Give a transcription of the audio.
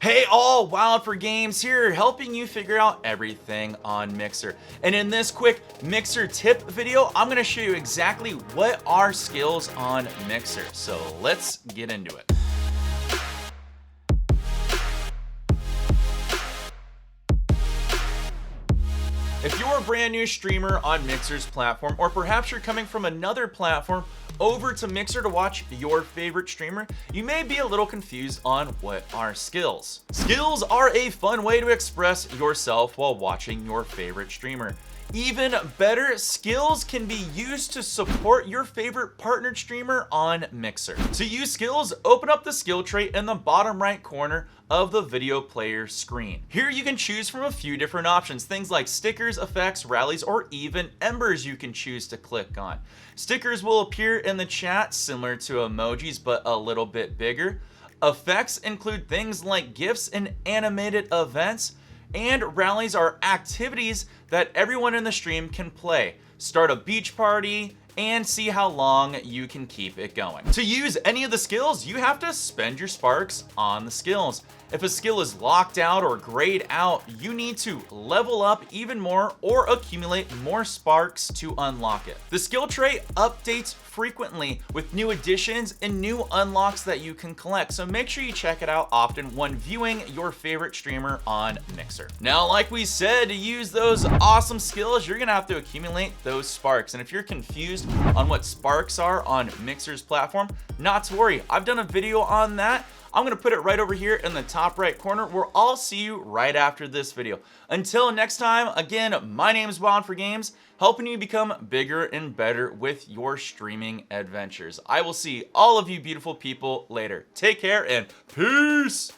Hey all, Wild for Games here, helping you figure out everything on Mixer. And in this quick Mixer tip video, I'm gonna show you exactly what are skills on Mixer. So let's get into it. If you're a brand new streamer on Mixer's platform, or perhaps you're coming from another platform over to Mixer to watch your favorite streamer, you may be a little confused on what are skills. Skills are a fun way to express yourself while watching your favorite streamer. Even better, skills can be used to support your favorite partnered streamer on Mixer. To use skills, open up the skill tray in the bottom right corner of the video player screen. Here you can choose from a few different options, things like stickers, effects, rallies, or even embers you can choose to click on. Stickers will appear in the chat similar to emojis, but a little bit bigger. Effects include things like GIFs and animated events. And rallies are activities that everyone in the stream can play. Start a beach party and see how long you can keep it going. To use any of the skills, you have to spend your sparks on the skills. If a skill is locked out or grayed out, you need to level up even more or accumulate more sparks to unlock it. The skill tray updates frequently with new additions and new unlocks that you can collect, so make sure you check it out often when viewing your favorite streamer on Mixer. Now, like we said, to use those awesome skills, you're gonna have to accumulate those sparks. And if you're confused on what sparks are on Mixer's platform, not to worry, I've done a video on that. I'm gonna put it right over here in the top right corner where I'll see you right after this video. Until next time, again, my name is Wild for Games, helping you become bigger and better with your streaming adventures. I will see all of you beautiful people later. Take care and peace!